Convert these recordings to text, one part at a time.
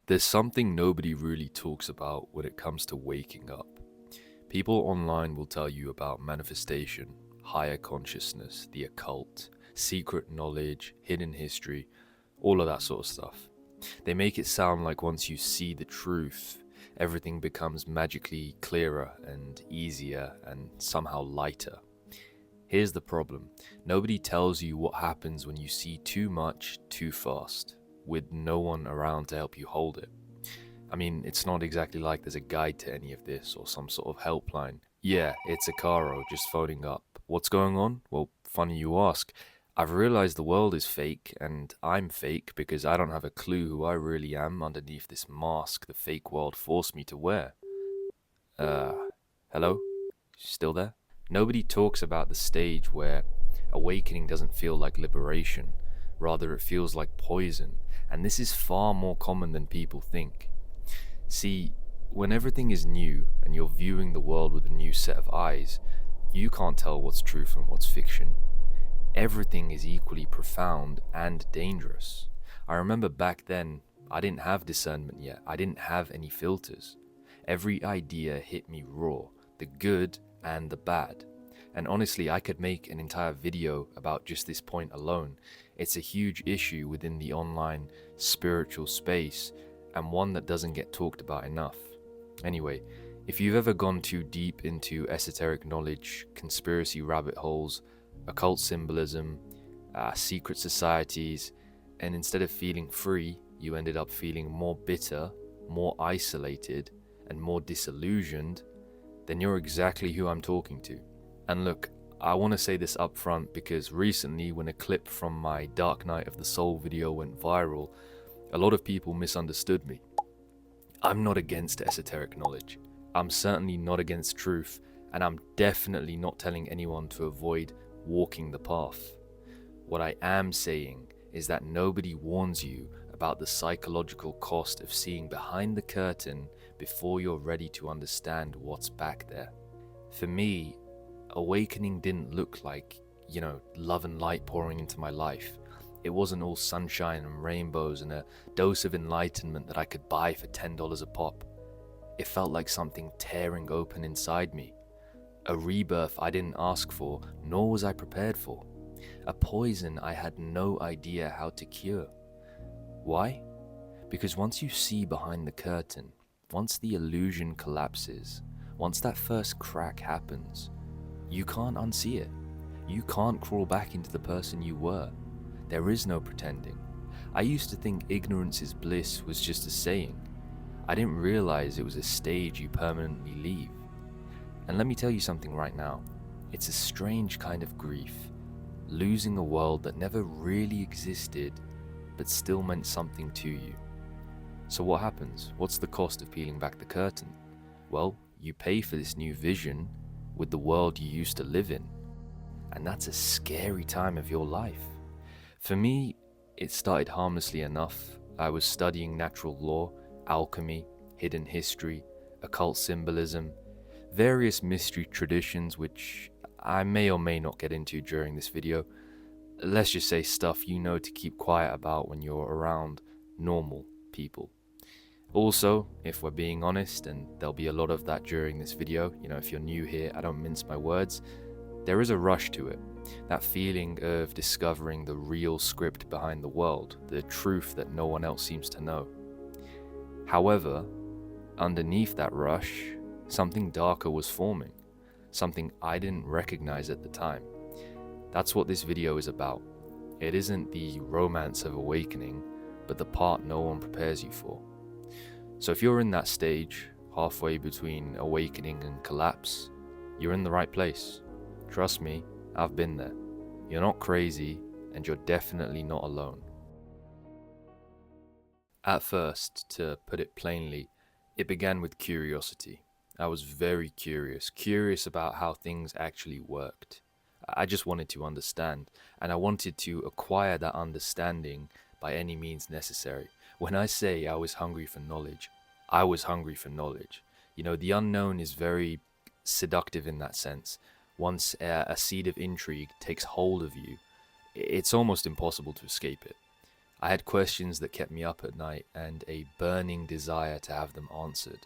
There's something nobody really talks about when it comes to waking up. People online will tell you about manifestation, higher consciousness, the occult, secret knowledge, hidden history, all of that sort of stuff. They make it sound like once you see the truth, everything becomes magically clearer and easier and somehow lighter. Here's the problem. Nobody tells you what happens when you see too much too fast, with no one around to help you hold it. I mean, it's not exactly like there's a guide to any of this or some sort of helpline. Yeah, it's a Caro just phoning up. What's going on? Well, funny you ask. I've realized the world is fake, and I'm fake because I don't have a clue who I really am underneath this mask the fake world forced me to wear. Uh, Hello? Still there? Nobody talks about the stage where awakening doesn't feel like liberation, rather it feels like poison, and this is far more common than people think. See, when everything is new and you're viewing the world with a new set of eyes, you can't tell what's true from what's fiction. Everything is equally profound and dangerous. I remember back then, I didn't have discernment yet. I didn't have any filters. Every idea hit me raw, the good and the bad. And honestly, I could make an entire video about just this point alone. It's a huge issue within the online spiritual space, and one that doesn't get talked about enough. Anyway, if you've ever gone too deep into esoteric knowledge, conspiracy rabbit holes, occult symbolism, secret societies, and instead of feeling free, you ended up feeling more bitter, more isolated, and more disillusioned, then you're exactly who I'm talking to. And look, I want to say this up front because recently when a clip from my Dark Night of the Soul video went viral, a lot of people misunderstood me. I'm not against esoteric knowledge. I'm certainly not against truth, and I'm definitely not telling anyone to avoid walking the path. What I am saying is that nobody warns you about the psychological cost of seeing behind the curtain before you're ready to understand what's back there. For me, awakening didn't look like, love and light pouring into my life. It wasn't all sunshine and rainbows and a dose of enlightenment that I could buy for $10 a pop. It felt like something tearing open inside me. A rebirth I didn't ask for, nor was I prepared for. A poison I had no idea how to cure. Why? Because once you see behind the curtain, once the illusion collapses, once that first crack happens, you can't unsee it. You can't crawl back into the person you were. There is no pretending. I used to think ignorance is bliss was just a saying. I didn't realize it was a stage you permanently leave. And let me tell you something right now. It's a strange kind of grief. Losing a world that never really existed, but still meant something to you. So what happens? What's the cost of peeling back the curtain? Well, you pay for this new vision with the world you used to live in. And that's a scary time of your life. For me, it started harmlessly enough. I was studying natural law, alchemy, hidden history, occult symbolism, various mystery traditions which I may or may not get into during this video. Let's just say stuff you know to keep quiet about when you're around normal people. Also, if we're being honest, and there'll be a lot of that during this video, if you're new here, I don't mince my words, there is a rush to it. That feeling of discovering the real script behind the world, the truth that no one else seems to know. However, underneath that rush, something darker was forming, something I didn't recognize at the time. That's what this video is about. It isn't the romance of awakening, but the part no one prepares you for. So if you're in that stage, halfway between awakening and collapse, you're in the right place. Trust me, I've been there. You're not crazy, and you're definitely not alone. At first, to put it plainly, it began with curiosity. I was very curious about how things actually worked. I just wanted to understand, and I wanted to acquire that understanding by any means necessary. When I say I was hungry for knowledge, I was hungry for knowledge. The unknown is very seductive in that sense. Once a seed of intrigue takes hold of you, it's almost impossible to escape it. I had questions that kept me up at night and a burning desire to have them answered.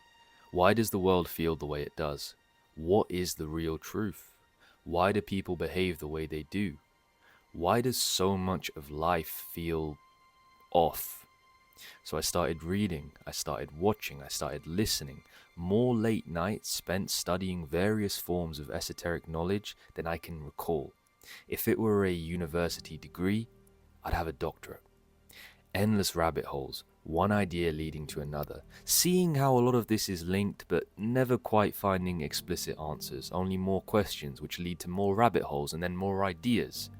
Why does the world feel the way it does? What is the real truth? Why do people behave the way they do? Why does so much of life feel off? So I started reading, I started watching, I started listening. More late nights spent studying various forms of esoteric knowledge than I can recall. If it were a university degree, I'd have a doctorate. Endless rabbit holes, one idea leading to another, seeing how a lot of this is linked but never quite finding explicit answers, only more questions which lead to more rabbit holes and then more ideas.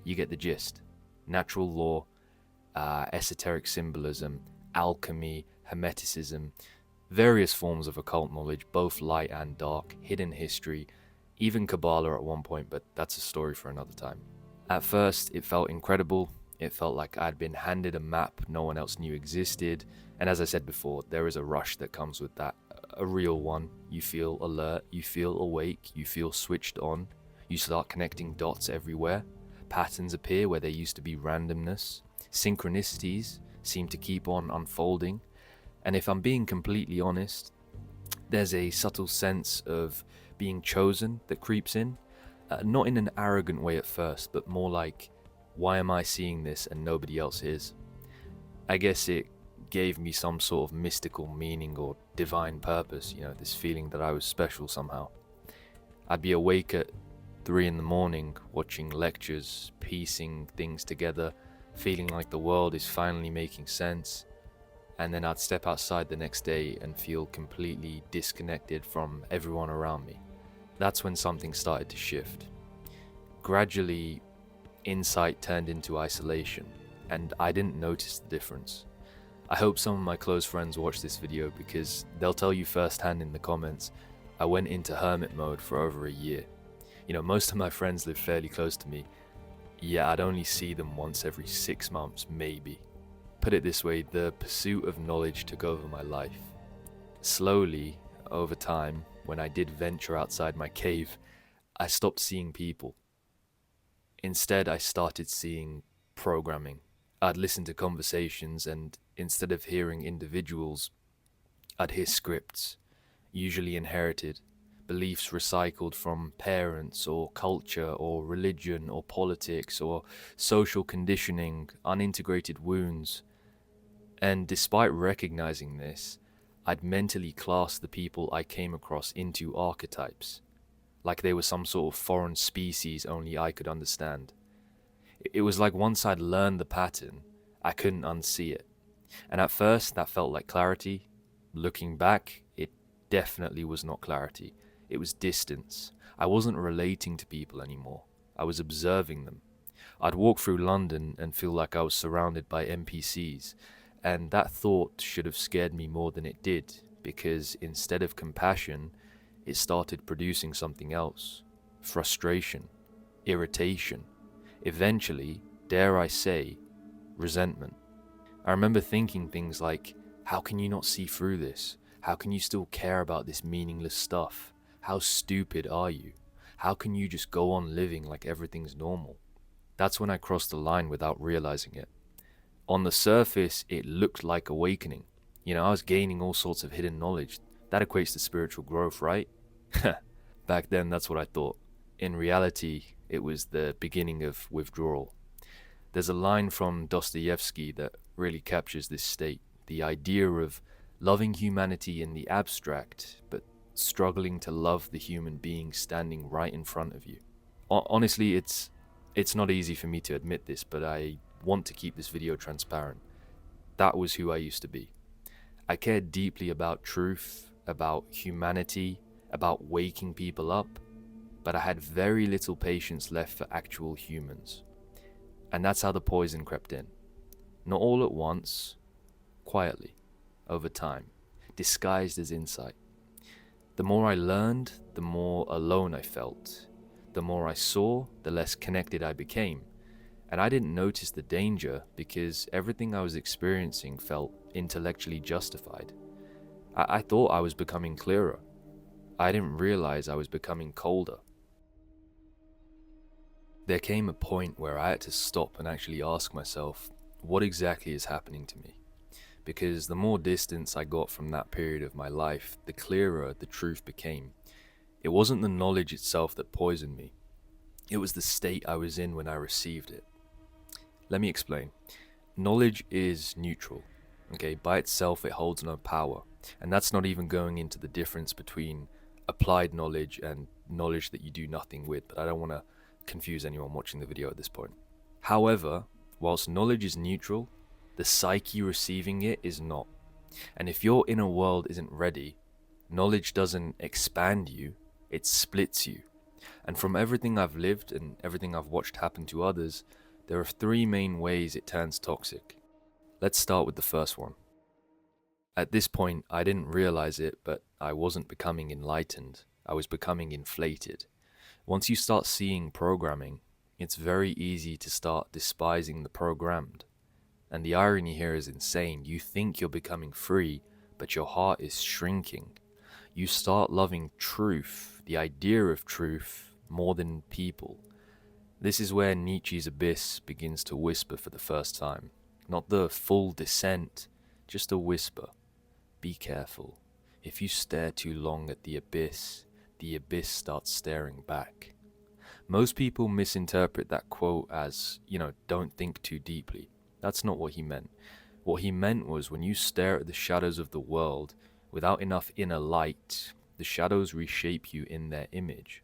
You get the gist. Natural law, esoteric symbolism, alchemy, hermeticism, various forms of occult knowledge, both light and dark, hidden history, even Kabbalah at one point, but that's a story for another time. At first, it felt incredible. It felt like I'd been handed a map no one else knew existed, and as I said before, there is a rush that comes with that, a real one. You feel alert, you feel awake, you feel switched on, you start connecting dots everywhere, patterns appear where there used to be randomness, synchronicities seem to keep on unfolding, and if I'm being completely honest, there's a subtle sense of being chosen that creeps in, not in an arrogant way at first, but more like, why am I seeing this and nobody else is? I guess it gave me some sort of mystical meaning or divine purpose, this feeling that I was special somehow. I'd be awake at 3 in the morning, watching lectures, piecing things together, feeling like the world is finally making sense, and then I'd step outside the next day and feel completely disconnected from everyone around me. That's when something started to shift. Gradually, insight turned into isolation, and I didn't notice the difference. I hope some of my close friends watch this video because they'll tell you firsthand in the comments, I went into hermit mode for over a year. Most of my friends live fairly close to me, yet I'd only see them once every 6 months, maybe. Put it this way, the pursuit of knowledge took over my life. Slowly, over time, when I did venture outside my cave, I stopped seeing people. Instead, I started seeing programming. I'd listen to conversations, and instead of hearing individuals, I'd hear scripts, usually inherited, beliefs recycled from parents or culture or religion or politics or social conditioning, unintegrated wounds. And despite recognizing this, I'd mentally class the people I came across into archetypes, like they were some sort of foreign species only I could understand. It was like once I'd learned the pattern, I couldn't unsee it. And at first, that felt like clarity. Looking back, it definitely was not clarity. It was distance. I wasn't relating to people anymore. I was observing them. I'd walk through London and feel like I was surrounded by NPCs, and that thought should have scared me more than it did, because instead of compassion, it started producing something else. Frustration, irritation, eventually, dare I say, resentment. I remember thinking things like, how can you not see through this? How can you still care about this meaningless stuff? How stupid are you? How can you just go on living like everything's normal? That's when I crossed the line without realizing it. On the surface, it looked like awakening. I was gaining all sorts of hidden knowledge. That equates to spiritual growth, right? Back then, that's what I thought. In reality, it was the beginning of withdrawal. There's a line from Dostoevsky that really captures this state. The idea of loving humanity in the abstract, but struggling to love the human being standing right in front of you. Honestly, it's not easy for me to admit this, but I want to keep this video transparent. That was who I used to be. I cared deeply about truth, about humanity, about waking people up, but I had very little patience left for actual humans. And that's how the poison crept in. Not all at once, quietly, over time, disguised as insight. The more I learned, the more alone I felt. The more I saw, the less connected I became. And I didn't notice the danger because everything I was experiencing felt intellectually justified. I thought I was becoming clearer. I didn't realize I was becoming colder. There came a point where I had to stop and actually ask myself, what exactly is happening to me. Because the more distance I got from that period of my life, the clearer the truth became. It wasn't the knowledge itself that poisoned me. It was the state I was in when I received it. Let me explain. Knowledge is neutral. Okay, by itself it holds no power. And that's not even going into the difference between applied knowledge and knowledge that you do nothing with, but I don't want to confuse anyone watching the video at this point. However, whilst knowledge is neutral, the psyche receiving it is not. And if your inner world isn't ready, knowledge doesn't expand you, it splits you. And from everything I've lived and everything I've watched happen to others, there are three main ways it turns toxic. Let's start with the first one. At this point, I didn't realize it, but I wasn't becoming enlightened. I was becoming inflated. Once you start seeing programming, it's very easy to start despising the programmed. And the irony here is insane. You think you're becoming free, but your heart is shrinking. You start loving truth, the idea of truth, more than people. This is where Nietzsche's abyss begins to whisper for the first time. Not the full descent, just a whisper. Be careful. If you stare too long at the abyss starts staring back. Most people misinterpret that quote as, don't think too deeply. That's not what he meant. What he meant was when you stare at the shadows of the world without enough inner light, the shadows reshape you in their image.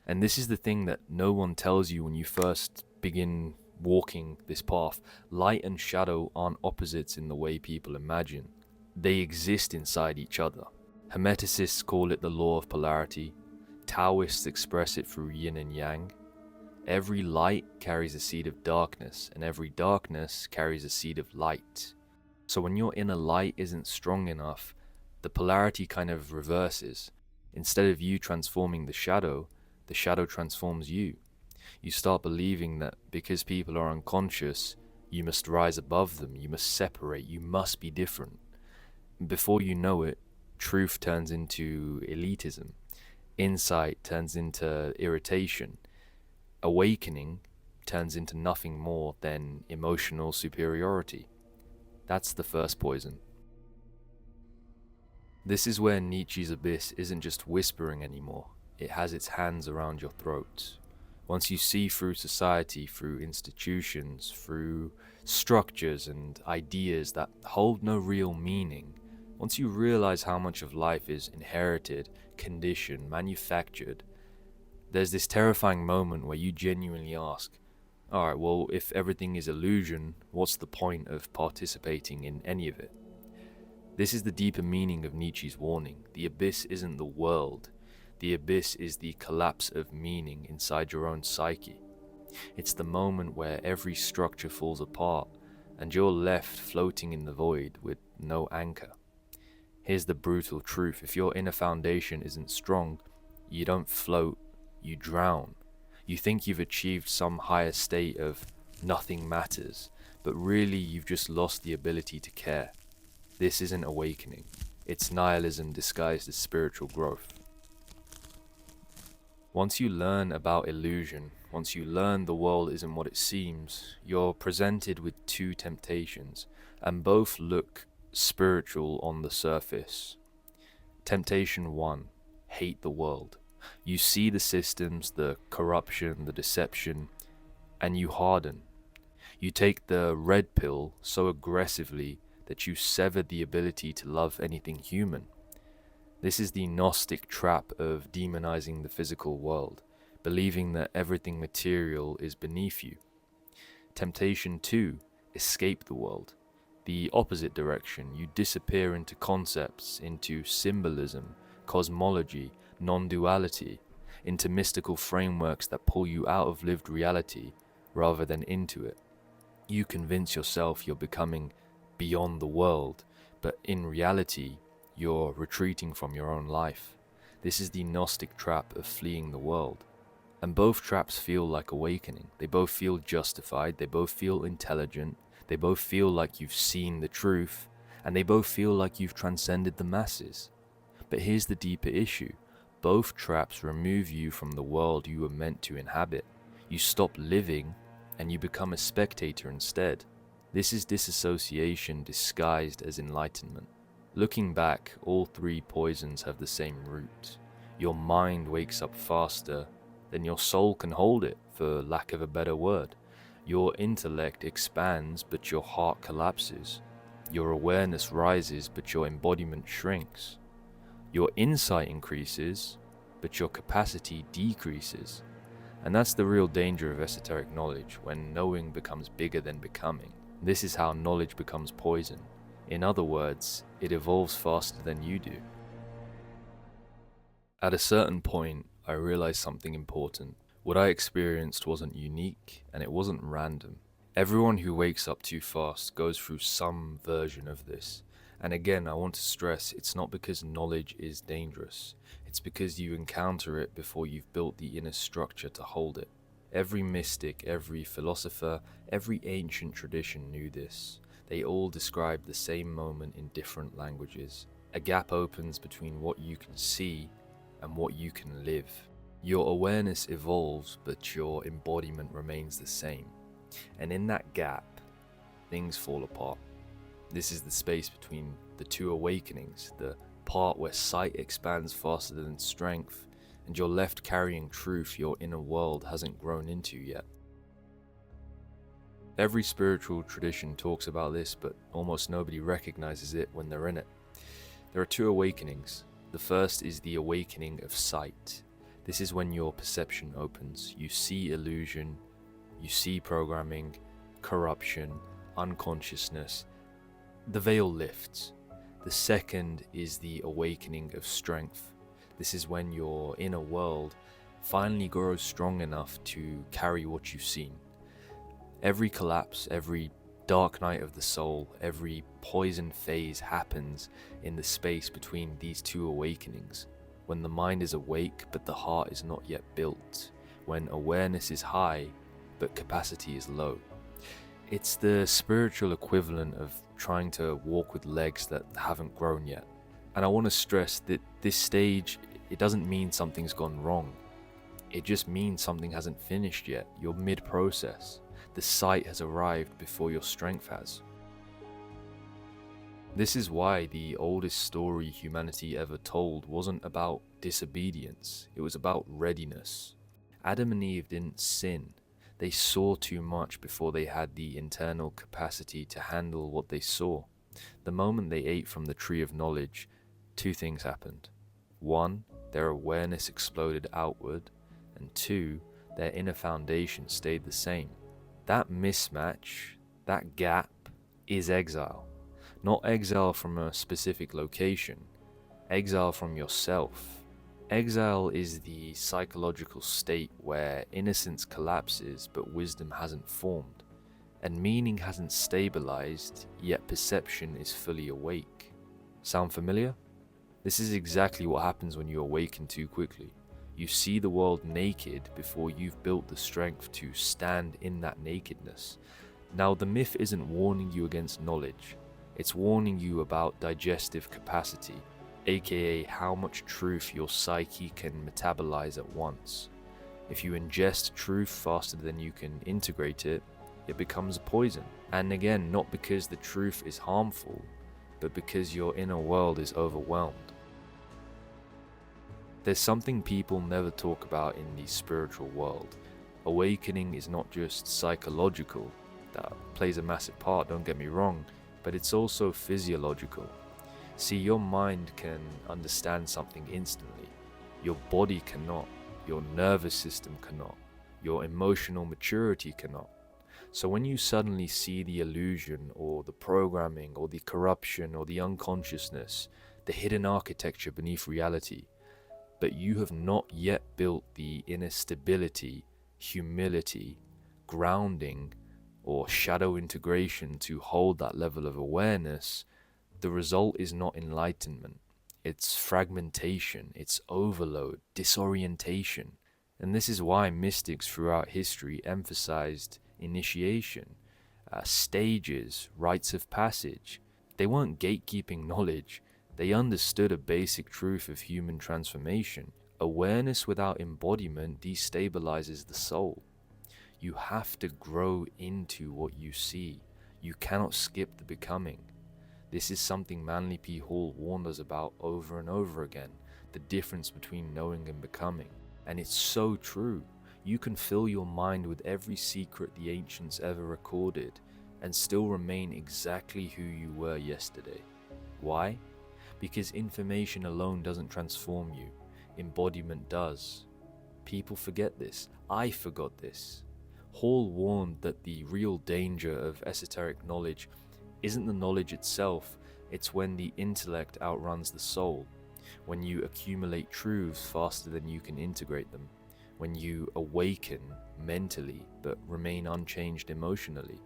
And this is the thing that no one tells you when you first begin walking this path. Light and shadow aren't opposites in the way people imagine. They exist inside each other. Hermeticists call it the law of polarity. Taoists express it through yin and yang. Every light carries a seed of darkness, and every darkness carries a seed of light. So when your inner light isn't strong enough, the polarity kind of reverses. Instead of you transforming the shadow transforms you. You start believing that because people are unconscious, you must rise above them, you must separate, you must be different. Before you know it, truth turns into elitism. Insight turns into irritation. Awakening turns into nothing more than emotional superiority. That's the first poison. This is where Nietzsche's abyss isn't just whispering anymore. It has its hands around your throat. Once you see through society, through institutions, through structures and ideas that hold no real meaning, once you realize how much of life is inherited, conditioned, manufactured, there's this terrifying moment where you genuinely ask, alright, well, if everything is illusion, what's the point of participating in any of it? This is the deeper meaning of Nietzsche's warning. The abyss isn't the world. The abyss is the collapse of meaning inside your own psyche. It's the moment where every structure falls apart and you're left floating in the void with no anchor. Here's the brutal truth. If your inner foundation isn't strong, you don't float, you drown. You think you've achieved some higher state of nothing matters, but really you've just lost the ability to care. This isn't awakening. It's nihilism disguised as spiritual growth. Once you learn about illusion, once you learn the world isn't what it seems, you're presented with two temptations, and both look spiritual on the surface. Temptation 1, hate the world. You see the systems, the corruption, the deception, and you harden. You take the red pill so aggressively that you sever the ability to love anything human. This is the Gnostic trap of demonizing the physical world, believing that everything material is beneath you. Temptation 2, escape the world. The opposite direction, you disappear into concepts, into symbolism, cosmology, non-duality, into mystical frameworks that pull you out of lived reality rather than into it. You convince yourself you're becoming beyond the world, but in reality, you're retreating from your own life. This is the Gnostic trap of fleeing the world. And both traps feel like awakening. They both feel justified, they both feel intelligent, they both feel like you've seen the truth, and they both feel like you've transcended the masses. But here's the deeper issue. Both traps remove you from the world you were meant to inhabit. You stop living, and you become a spectator instead. This is disassociation disguised as enlightenment. Looking back, all three poisons have the same root. Your mind wakes up faster than your soul can hold it, for lack of a better word. Your intellect expands, but your heart collapses. Your awareness rises, but your embodiment shrinks. Your insight increases, but your capacity decreases. And that's the real danger of esoteric knowledge, when knowing becomes bigger than becoming. This is how knowledge becomes poison. In other words, it evolves faster than you do. At a certain point, I realized something important. What I experienced wasn't unique, and it wasn't random. Everyone who wakes up too fast goes through some version of this. And again, I want to stress, it's not because knowledge is dangerous. It's because you encounter it before you've built the inner structure to hold it. Every mystic, every philosopher, every ancient tradition knew this. They all described the same moment in different languages. A gap opens between what you can see and what you can live. Your awareness evolves, but your embodiment remains the same. And in that gap, things fall apart. This is the space between the two awakenings, the part where sight expands faster than strength, and you're left carrying truth your inner world hasn't grown into yet. Every spiritual tradition talks about this, but almost nobody recognizes it when they're in it. There are two awakenings. The first is the awakening of sight. This is when your perception opens. You see illusion, you see programming, corruption, unconsciousness. The veil lifts. The second is the awakening of strength. This is when your inner world finally grows strong enough to carry what you've seen. Every collapse, every dark night of the soul, every poison phase happens in the space between these two awakenings. When the mind is awake but the heart is not yet built. When awareness is high but capacity is low. It's the spiritual equivalent of trying to walk with legs that haven't grown yet. And I want to stress that this stage, it doesn't mean something's gone wrong. It just means something hasn't finished yet. You're mid-process. The sight has arrived before your strength has. This is why the oldest story humanity ever told wasn't about disobedience, it was about readiness. Adam and Eve didn't sin. They saw too much before they had the internal capacity to handle what they saw. The moment they ate from the tree of knowledge, two things happened. One, their awareness exploded outward, and two, their inner foundation stayed the same. That mismatch, that gap, is exile. Not exile from a specific location, exile from yourself. Exile is the psychological state where innocence collapses but wisdom hasn't formed, and meaning hasn't stabilized, yet perception is fully awake. Sound familiar? This is exactly what happens when you awaken too quickly. You see the world naked before you've built the strength to stand in that nakedness. Now, the myth isn't warning you against knowledge. It's warning you about digestive capacity, aka how much truth your psyche can metabolize at once. If you ingest truth faster than you can integrate it, it becomes a poison. And again, not because the truth is harmful, but because your inner world is overwhelmed. There's something people never talk about in the spiritual world. Awakening is not just psychological, that plays a massive part, don't get me wrong, but it's also physiological. See, your mind can understand something instantly. Your body cannot. Your nervous system cannot. Your emotional maturity cannot. So when you suddenly see the illusion or the programming or the corruption or the unconsciousness, the hidden architecture beneath reality, but you have not yet built the inner stability, humility, grounding, or shadow integration to hold that level of awareness, the result is not enlightenment. It's fragmentation, it's overload, disorientation. And this is why mystics throughout history emphasized initiation, stages, rites of passage. They weren't gatekeeping knowledge. They understood a basic truth of human transformation. Awareness without embodiment destabilizes the soul. You have to grow into what you see. You cannot skip the becoming. This is something Manly P. Hall warned us about over and over again, the difference between knowing and becoming. And it's so true. You can fill your mind with every secret the ancients ever recorded and still remain exactly who you were yesterday. Why? Because information alone doesn't transform you. Embodiment does. People forget this. I forgot this. Hall warned that the real danger of esoteric knowledge isn't the knowledge itself, it's when the intellect outruns the soul, when you accumulate truths faster than you can integrate them, when you awaken mentally but remain unchanged emotionally,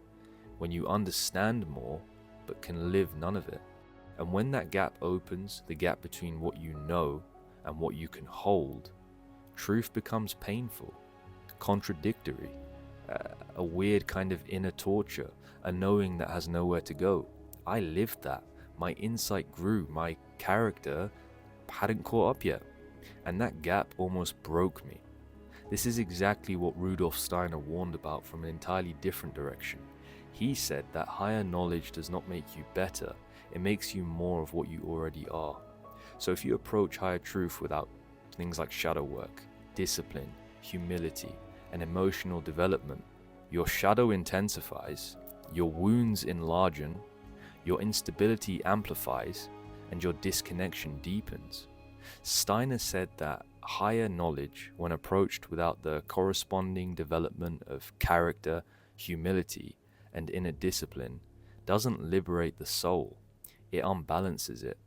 when you understand more but can live none of it. And when that gap opens, the gap between what you know and what you can hold, truth becomes painful, contradictory, a weird kind of inner torture, a knowing that has nowhere to go. I lived that. My insight grew. My character hadn't caught up yet. And that gap almost broke me. This is exactly what Rudolf Steiner warned about from an entirely different direction. He said that higher knowledge does not make you better, it makes you more of what you already are. So if you approach higher truth without things like shadow work, discipline, humility, and emotional development, your shadow intensifies, your wounds enlargen, your instability amplifies, and your disconnection deepens. Steiner said that higher knowledge, when approached without the corresponding development of character, humility, and inner discipline, doesn't liberate the soul, it unbalances it.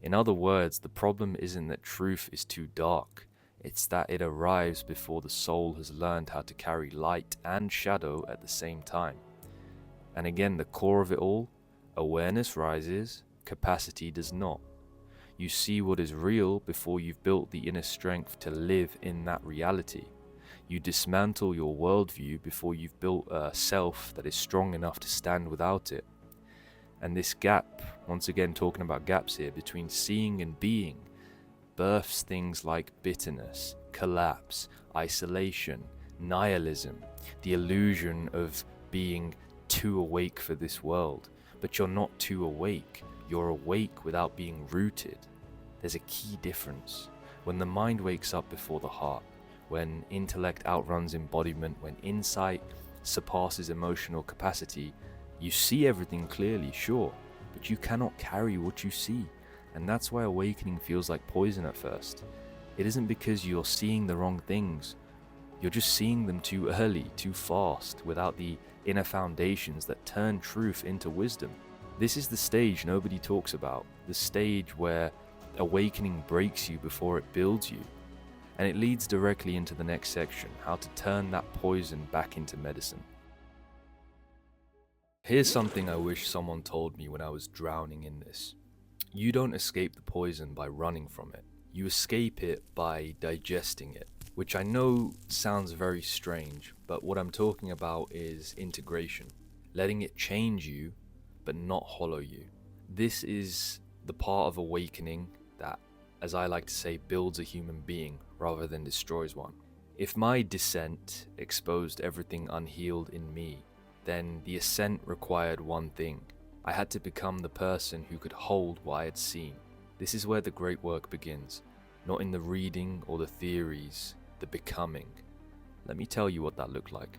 In other words, the problem isn't that truth is too dark, it's that it arrives before the soul has learned how to carry light and shadow at the same time. And again, the core of it all, awareness rises, capacity does not. You see what is real before you've built the inner strength to live in that reality. You dismantle your worldview before you've built a self that is strong enough to stand without it. And this gap, once again talking about gaps here, between seeing and being, births things like bitterness, collapse, isolation, nihilism, the illusion of being too awake for this world. But you're not too awake, you're awake without being rooted. There's a key difference. When the mind wakes up before the heart, when intellect outruns embodiment, when insight surpasses emotional capacity, you see everything clearly, sure, but you cannot carry what you see. And that's why awakening feels like poison at first. It isn't because you're seeing the wrong things. You're just seeing them too early, too fast, without the inner foundations that turn truth into wisdom. This is the stage nobody talks about, the stage where awakening breaks you before it builds you. And it leads directly into the next section, how to turn that poison back into medicine. Here's something I wish someone told me when I was drowning in this. You don't escape the poison by running from it. You escape it by digesting it, which I know sounds very strange, but what I'm talking about is integration. Letting it change you, but not hollow you. This is the part of awakening that, as I like to say, builds a human being rather than destroys one. If my descent exposed everything unhealed in me, then the ascent required one thing. I had to become the person who could hold what I had seen. This is where the great work begins, not in the reading or the theories, the becoming. Let me tell you what that looked like.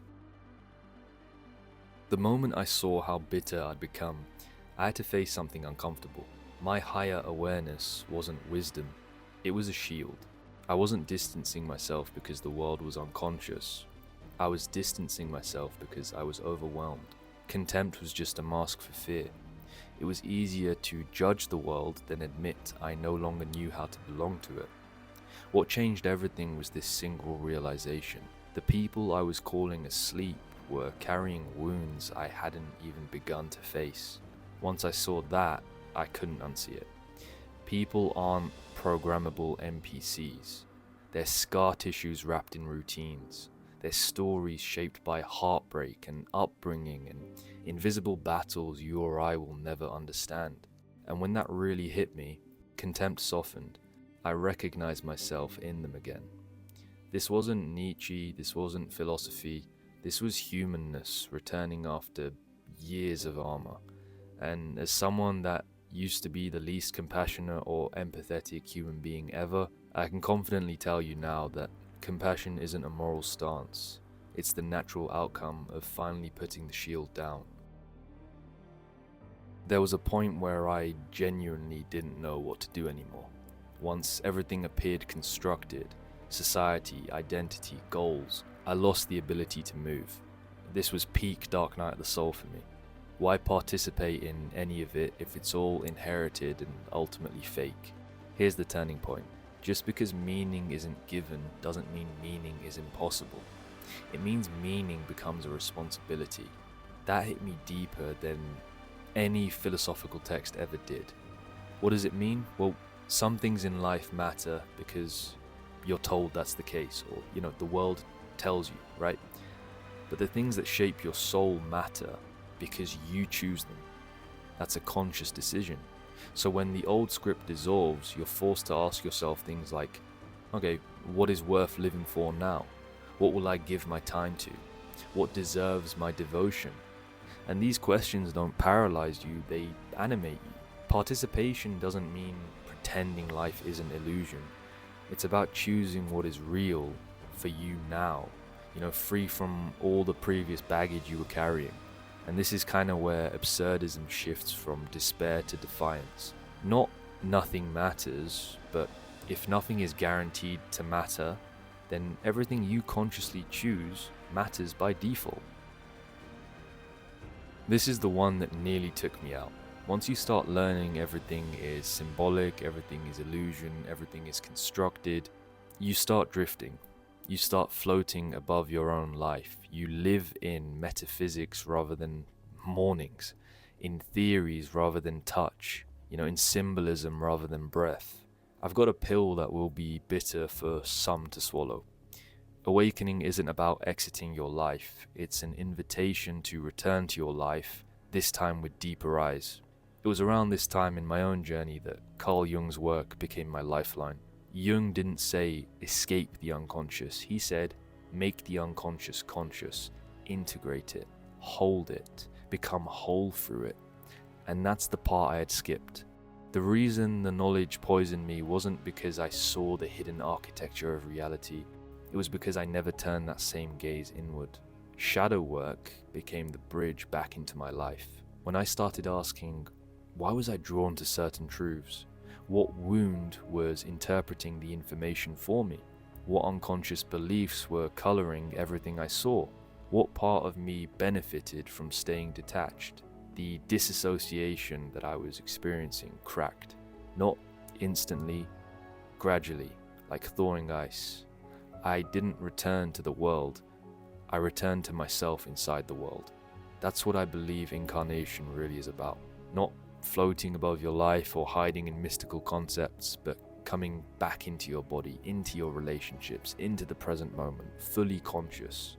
The moment I saw how bitter I'd become, I had to face something uncomfortable. My higher awareness wasn't wisdom, it was a shield. I wasn't distancing myself because the world was unconscious. I was distancing myself because I was overwhelmed. Contempt was just a mask for fear. It was easier to judge the world than admit I no longer knew how to belong to it. What changed everything was this single realization. The people I was calling asleep were carrying wounds I hadn't even begun to face. Once I saw that, I couldn't unsee it. People aren't programmable NPCs. They're scar tissues wrapped in routines. They're stories shaped by heartbreak and upbringing and invisible battles you or I will never understand. And when that really hit me, contempt softened. I recognized myself in them again. This wasn't Nietzsche, this wasn't philosophy, this was humanness returning after years of armor. And as someone that used to be the least compassionate or empathetic human being ever, I can confidently tell you now that compassion isn't a moral stance. It's the natural outcome of finally putting the shield down. There was a point where I genuinely didn't know what to do anymore. Once everything appeared constructed, society, identity, goals, I lost the ability to move. This was peak Dark Night of the Soul for me. Why participate in any of it if it's all inherited and ultimately fake? Here's the turning point. Just because meaning isn't given doesn't mean meaning is impossible. It means meaning becomes a responsibility. That hit me deeper than any philosophical text ever did. What does it mean? Well, some things in life matter because you're told that's the case, or the world tells you, right? But the things that shape your soul matter because you choose them. That's a conscious decision. So when the old script dissolves, you're forced to ask yourself things like, okay, what is worth living for now? What will I give my time to? What deserves my devotion? And these questions don't paralyze you, they animate you. Participation doesn't mean pretending life is an illusion. It's about choosing what is real for you now, free from all the previous baggage you were carrying. And this is kind of where absurdism shifts from despair to defiance. Not nothing matters, but if nothing is guaranteed to matter, then everything you consciously choose matters by default. This is the one that nearly took me out. Once you start learning everything is symbolic, everything is illusion, everything is constructed, you start drifting. You start floating above your own life. You live in metaphysics rather than mornings, in theories rather than touch, in symbolism rather than breath. I've got a pill that will be bitter for some to swallow. Awakening isn't about exiting your life. It's an invitation to return to your life, this time with deeper eyes. It was around this time in my own journey that Carl Jung's work became my lifeline. Jung didn't say, escape the unconscious. He said, make the unconscious conscious, integrate it, hold it, become whole through it. And that's the part I had skipped. The reason the knowledge poisoned me wasn't because I saw the hidden architecture of reality. It was because I never turned that same gaze inward. Shadow work became the bridge back into my life. When I started asking, why was I drawn to certain truths? What wound was interpreting the information for me? What unconscious beliefs were coloring everything I saw? What part of me benefited from staying detached? The disassociation that I was experiencing cracked. Not instantly, gradually, like thawing ice. I didn't return to the world. I returned to myself inside the world. That's what I believe incarnation really is about. Not floating above your life or hiding in mystical concepts, but coming back into your body, into your relationships, into the present moment, fully conscious.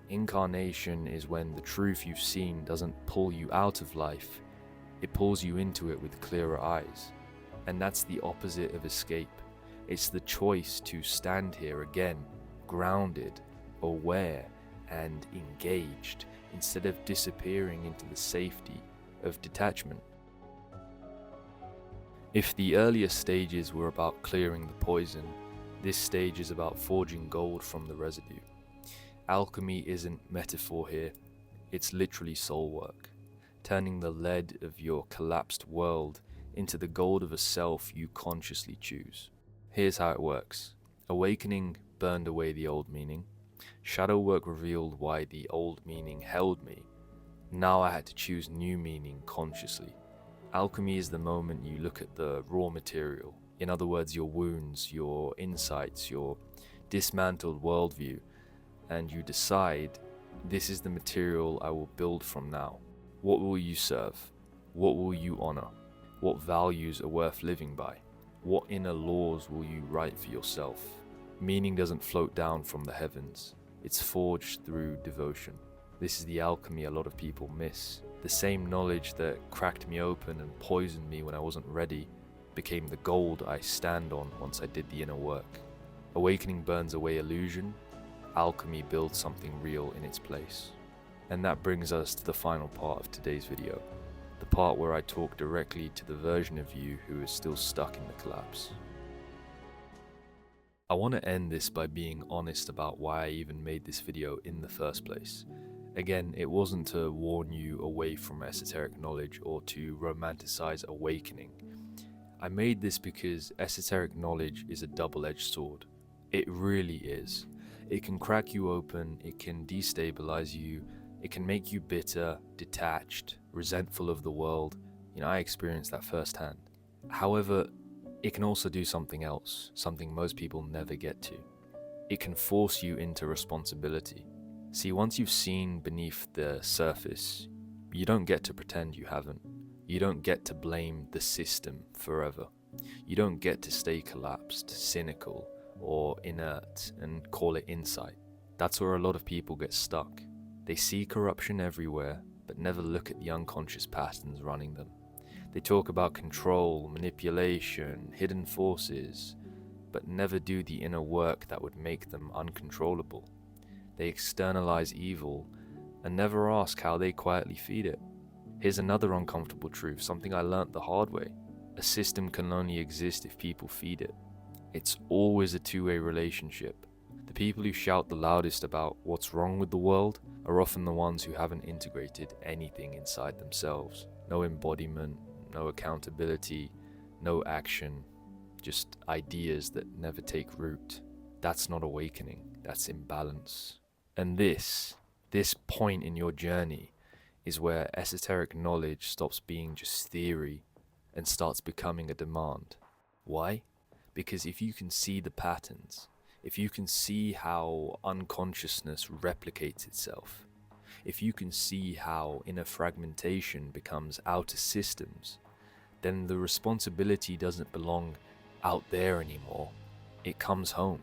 Incarnation is when the truth you've seen doesn't pull you out of life, it pulls you into it with clearer eyes. And that's the opposite of escape. It's the choice to stand here again, grounded, aware, and engaged, instead of disappearing into the safety of detachment. If the earlier stages were about clearing the poison, this stage is about forging gold from the residue. Alchemy isn't metaphor here, it's literally soul work, turning the lead of your collapsed world into the gold of a self you consciously choose. Here's how it works. Awakening burned away the old meaning. Shadow work revealed why the old meaning held me. Now I had to choose new meaning consciously. Alchemy is the moment you look at the raw material, in other words your wounds, your insights, your dismantled worldview, and you decide, this is the material I will build from now. What will you serve? What will you honor? What values are worth living by? What inner laws will you write for yourself? Meaning doesn't float down from the heavens, it's forged through devotion. This is the alchemy a lot of people miss. The same knowledge that cracked me open and poisoned me when I wasn't ready became the gold I stand on once I did the inner work. Awakening burns away illusion, alchemy builds something real in its place. And that brings us to the final part of today's video, the part where I talk directly to the version of you who is still stuck in the collapse. I want to end this by being honest about why I even made this video in the first place. Again, it wasn't to warn you away from esoteric knowledge or to romanticize awakening. I made this because esoteric knowledge is a double-edged sword. It really is. It can crack you open, it can destabilize you, it can make you bitter, detached, resentful of the world. I experienced that firsthand. However, it can also do something else, something most people never get to. It can force you into responsibility. See, once you've seen beneath the surface, you don't get to pretend you haven't. You don't get to blame the system forever. You don't get to stay collapsed, cynical, or inert and call it insight. That's where a lot of people get stuck. They see corruption everywhere, but never look at the unconscious patterns running them. They talk about control, manipulation, hidden forces, but never do the inner work that would make them uncontrollable. They externalize evil and never ask how they quietly feed it. Here's another uncomfortable truth, something I learnt the hard way. A system can only exist if people feed it. It's always a two-way relationship. The people who shout the loudest about what's wrong with the world are often the ones who haven't integrated anything inside themselves. No embodiment, no accountability, no action, just ideas that never take root. That's not awakening, that's imbalance. And this point in your journey is where esoteric knowledge stops being just theory and starts becoming a demand. Why? Because if you can see the patterns, if you can see how unconsciousness replicates itself, if you can see how inner fragmentation becomes outer systems, then the responsibility doesn't belong out there anymore. It comes home.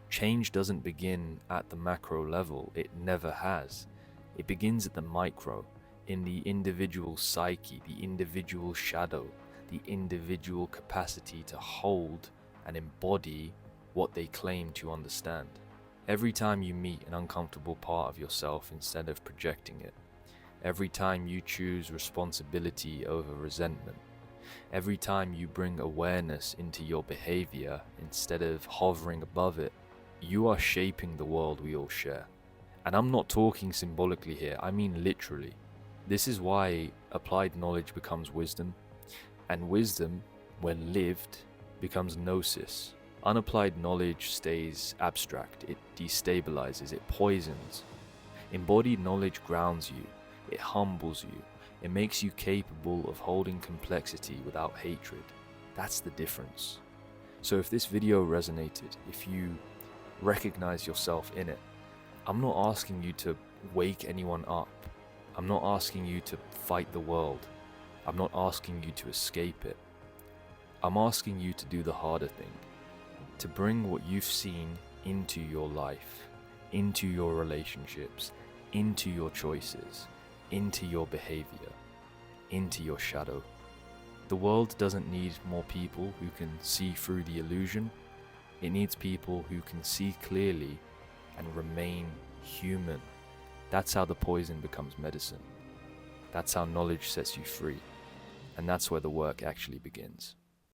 Change doesn't begin at the macro level. It never has. It begins at the micro, in the individual psyche, the individual shadow, the individual capacity to hold and embody what they claim to understand. Every time you meet an uncomfortable part of yourself instead of projecting it, every time you choose responsibility over resentment, every time you bring awareness into your behavior instead of hovering above it, you are shaping the world we all share. And I'm not talking symbolically here, I mean literally. This is why applied knowledge becomes wisdom, and wisdom, when lived, becomes gnosis. Unapplied knowledge stays abstract, it destabilizes, it poisons. Embodied knowledge grounds you, it humbles you, it makes you capable of holding complexity without hatred. That's the difference. So if this video resonated, if you recognize yourself in it, I'm not asking you to wake anyone up. I'm not asking you to fight the world. I'm not asking you to escape it. I'm asking you to do the harder thing, to bring what you've seen into your life, into your relationships, into your choices, into your behavior, into your shadow. The world doesn't need more people who can see through the illusion. It needs people who can see clearly and remain human. That's how the poison becomes medicine. That's how knowledge sets you free. And that's where the work actually begins.